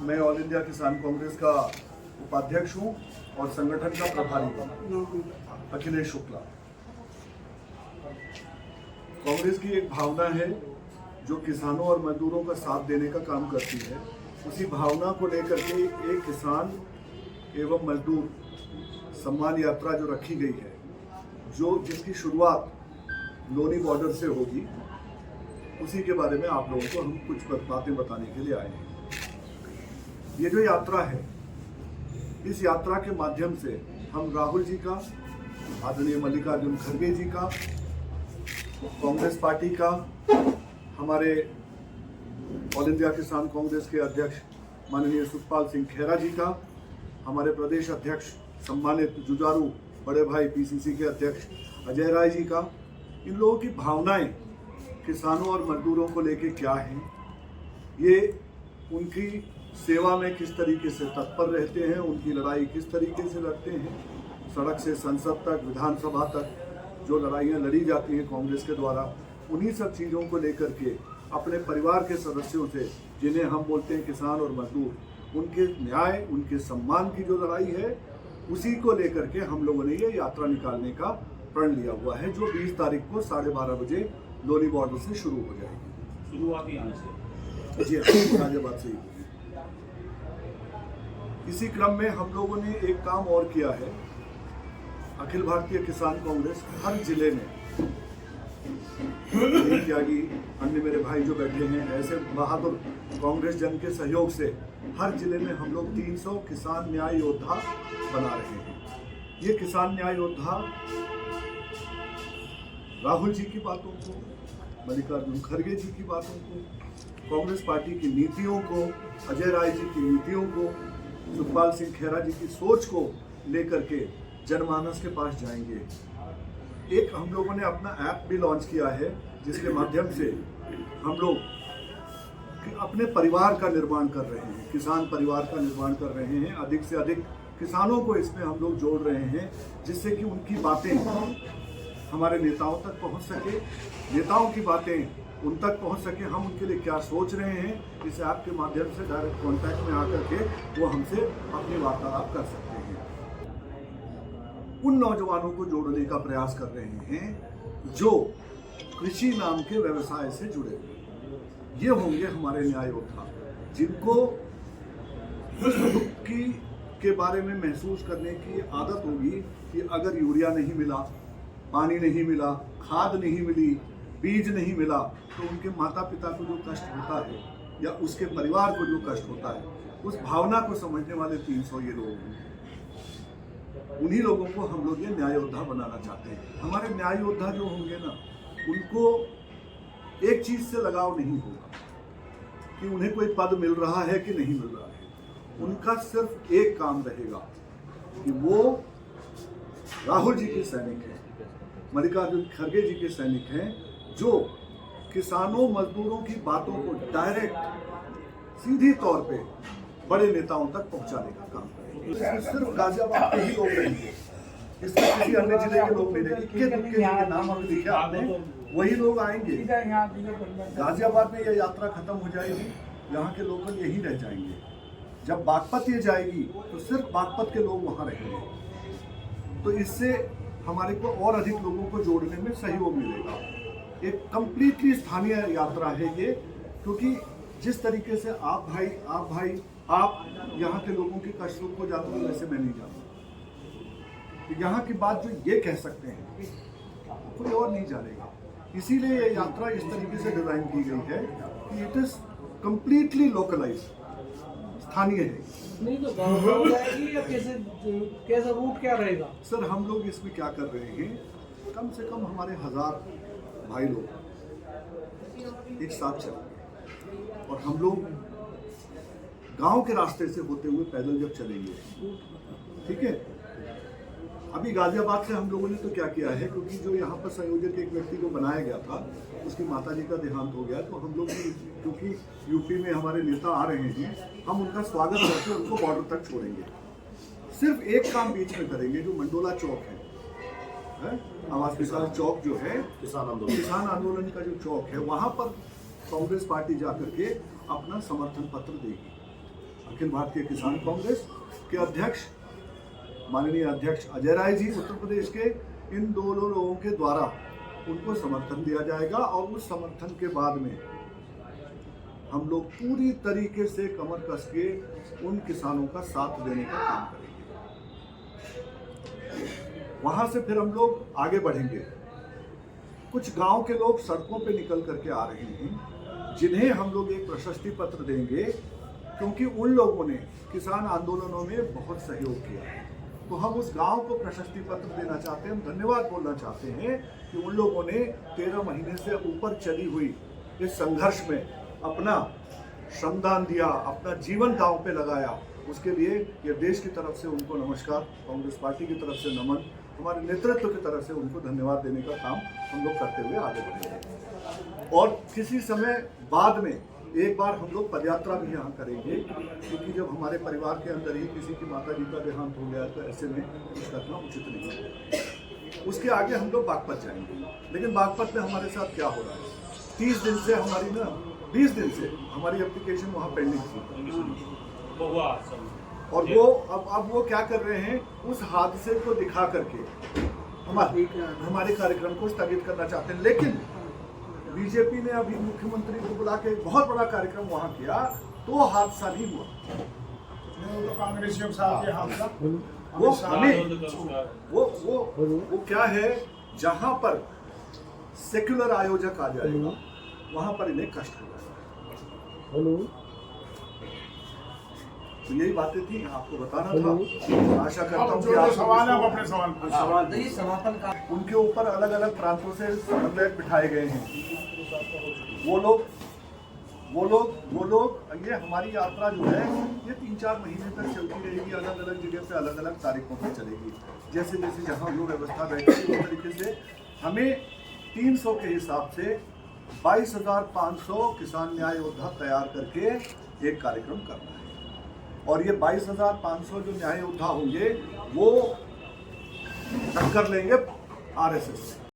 मैं all India किसान कांग्रेस का उपाध्यक्ष हूं और संगठन का प्रभारी हूं, अखिलेश शुक्ला। कांग्रेस की एक भावना है जो किसानों और मजदूरों का साथ देने का काम करती है। उसी भावना को लेकर के एक किसान एवं मजदूर सम्मान यात्रा जो रखी गई है, जिसकी शुरुआत लोनी बॉर्डर से होगी, उसी के बारे में आप लोगों को हम कुछ बातें बताने के लिए आए हैं। ये जो यात्रा है, इस यात्रा के माध्यम से हम राहुल जी का, आदरणीय मल्लिकार्जुन खड़गे जी का, कांग्रेस पार्टी का, हमारे ऑल इंडिया किसान कांग्रेस के अध्यक्ष माननीय सुखपाल सिंह खेरा जी का, हमारे प्रदेश अध्यक्ष सम्मानित जुझारू बड़े भाई पीसीसी के अध्यक्ष अजय राय जी का, इन लोगों की भावनाएं किसानों और मजदूरों को लेके क्या हैं, ये उनकी सेवा में किस तरीके से तत्पर रहते हैं, उनकी लड़ाई किस तरीके से लड़ते हैं, सड़क से संसद तक, विधानसभा तक जो लड़ाइयाँ लड़ी जाती हैं कांग्रेस के द्वारा, उन्हीं सब चीज़ों को लेकर के अपने परिवार के सदस्यों से, जिन्हें हम बोलते हैं किसान और मजदूर, उनके न्याय, उनके सम्मान की जो लड़ाई है, उसी को लेकर के हम लोगों ने ये यात्रा निकालने का प्रण लिया हुआ है, जो 20 तारीख को 12:30 बजे लोनी बॉर्डर से शुरू हो जाएगी। शुरुआत यहाँ से जी हाँ, गाजियाबाद से ही होगी। इसी क्रम में हम लोगों ने एक काम और किया है। अखिल भारतीय किसान कांग्रेस हर जिले में, त्यागी अन्य मेरे भाई जो बैठे हैं, ऐसे बहादुर कांग्रेस जन के सहयोग से हर जिले में हम लोग 300 किसान न्याय योद्धा बना रहे हैं। ये किसान न्याय योद्धा राहुल जी की बातों को, मल्लिकार्जुन खड़गे जी की बातों को, कांग्रेस पार्टी की नीतियों को, अजय राय जी की नीतियों को, सुखपाल सिंह खेरा जी की सोच को लेकर के जनमानस के पास जाएंगे। एक हम लोगों ने अपना ऐप भी लॉन्च किया है, जिसके माध्यम से हम लोग अपने परिवार का निर्माण कर रहे हैं, किसान परिवार का निर्माण कर रहे हैं। अधिक से अधिक किसानों को इसमें हम लोग जोड़ रहे हैं, जिससे कि उनकी बातें हमारे नेताओं तक पहुंच सके, नेताओं की बातें उन तक पहुंच सके, हम उनके लिए क्या सोच रहे हैं, इस ऐप के माध्यम से डायरेक्ट कांटेक्ट में आकर के वो हमसे अपनी वार्तालाप कर सकते हैं। उन नौजवानों को जोड़ने का प्रयास कर रहे हैं जो कृषि नाम के व्यवसाय से जुड़े हुए। ये होंगे हमारे न्याय योद्धा, जिनको दुख के बारे में महसूस करने की आदत होगी कि अगर यूरिया नहीं मिला, पानी नहीं मिला, खाद नहीं मिली, बीज नहीं मिला, तो उनके माता पिता को जो कष्ट होता है या उसके परिवार को जो कष्ट होता है, उस भावना को समझने वाले 300 ये लोग हैं। उन्हीं लोगों को हम लोग ये न्याय योद्धा बनाना चाहते हैं। हमारे न्याय योद्धा जो होंगे ना, उनको एक चीज से लगाव नहीं होगा कि उन्हें कोई पद मिल रहा है कि नहीं मिल रहा है। उनका सिर्फ एक काम रहेगा कि वो राहुल जी के सैनिक हैं, मल्लिकार्जुन खड़गे जी के सैनिक हैं, जो किसानों मजदूरों की बातों को डायरेक्ट सीधी तौर पे बड़े नेताओं तक पहुंचाने का काम करेंगे। इसमें सिर्फ गाजियाबाद के ही लोग रहेंगे, इसमें किसी अन्य जिले के लोग नहीं रहेंगे। इक्के नाम हमने लिखे आपने, वही लोग आएंगे। गाजियाबाद में यह यात्रा खत्म हो जाएगी, यहाँ के लोकल यही रह जाएंगे। जब बागपत ये जाएगी तो सिर्फ बागपत के लोग वहाँ रहेंगे। तो इससे हमारे को और अधिक लोगों को जोड़ने में सहयोग मिलेगा। एक कंप्लीटली स्थानीय यात्रा है ये, क्योंकि जिस तरीके से आप यहाँ के लोगों के कष्टों को जानते हो, वैसे मैं नहीं जानता। तो यहाँ की बात जो ये कह सकते हैं, कोई और नहीं जानेगा। इसीलिए ये यात्रा इस तरीके से डिजाइन की गई है कि इट इज कंप्लीटली लोकलाइज, स्थानीय है। नहीं तो गाँव हो जाएगी या कैसा रूट क्या रहेगा? सर, हम लोग इसमें क्या कर रहे हैं, कम से कम हमारे 1000 भाई लोग एक साथ चलेंगे और हम लोग गांव के रास्ते से होते हुए पैदल जब चलेंगे, ठीक है। अभी गाजियाबाद से हम लोगों ने तो क्या किया है, क्योंकि जो यहाँ पर संयोजक एक व्यक्ति को बनाया गया था, उसकी माताजी का देहांत हो गया, तो हम लोग क्योंकि यूपी में हमारे नेता आ रहे हैं, हम उनका स्वागत करके उनको बॉर्डर तक छोड़ेंगे। सिर्फ एक काम बीच में करेंगे, जो मंडोला चौक है, आवाज किसान चौक जो है, किसान आंदोलन का जो चौक है, वहां पर कांग्रेस पार्टी जाकर के अपना समर्थन पत्र देगी। अखिल भारतीय किसान कांग्रेस के अध्यक्ष माननीय अध्यक्ष अजय राय जी उत्तर प्रदेश के, इन दोनों लोगों के द्वारा उनको समर्थन दिया जाएगा और उस समर्थन के बाद में हम लोग पूरी तरीके से कमर कस के उन किसानों का साथ देने का काम करेंगे। वहां से फिर हम लोग आगे बढ़ेंगे। कुछ गांव के लोग सड़कों पे निकल करके आ रहे हैं, जिन्हें हम लोग एक प्रशस्ति पत्र देंगे, क्योंकि उन लोगों ने किसान आंदोलनों में बहुत सहयोग किया। तो हम उस गांव को प्रशस्ति पत्र देना चाहते हैं, हम धन्यवाद बोलना चाहते हैं कि उन लोगों ने 13 महीने से ऊपर चली हुई इस संघर्ष में अपना श्रमदान दिया, अपना जीवन दांव पे लगाया। उसके लिए ये देश की तरफ से उनको नमस्कार, कांग्रेस पार्टी की तरफ से नमन, हमारे नेतृत्व की तरफ से उनको धन्यवाद देने का काम हम लोग करते हुए आगे बढ़ेंगे। और किसी समय बाद में एक बार हम लोग पदयात्रा भी यहाँ करेंगे, क्योंकि जब हमारे परिवार के अंदर ही किसी की माता जी का देहांत हो गया तो ऐसे में कुछ करना उचित नहीं है। उसके आगे हम लोग बागपत जाएंगे। लेकिन बागपत में हमारे साथ क्या हो रहा है, 30 दिन से हमारी 20 दिन से हमारी एप्लीकेशन वहाँ पेंडिंग थी, और वो अब वो क्या कर रहे हैं, उस हादसे को दिखा करके हमारे कार्यक्रम को स्थगित करना चाहते हैं। लेकिन बीजेपी ने अभी मुख्यमंत्री को बुला के एक बहुत बड़ा कार्यक्रम वहां किया, तो हादसा नहीं हुआ। तो कांग्रेसियों के साथ ये हादसा वो क्या है, जहां पर सेक्युलर आयोजक आ जाएगा वहां पर इन्हें कष्ट हो जाएगा। तो यही बातें थी, आपको बताना था। आशा करता हूँ कि आप सवाल है, आप अपने सवाल पूछिए। समापन का उनके ऊपर अलग अलग प्रांतों से समन्वयक बिठाए गए हैं। वो लोग ये हमारी यात्रा जो है ये 3-4 महीने तक चलती रहेगी, अलग अलग जगह पे अलग अलग तारीखों पे चलेगी। जैसे जैसे जहाँ जो व्यवस्था बैठेगी उस तरीके से हमें 300 के हिसाब से 22,500 किसान न्याय योद्धा तैयार करके एक कार्यक्रम करना है। और ये 22,500 जो न्याय योद्धा होंगे वो टक्कर लेंगे RSS से।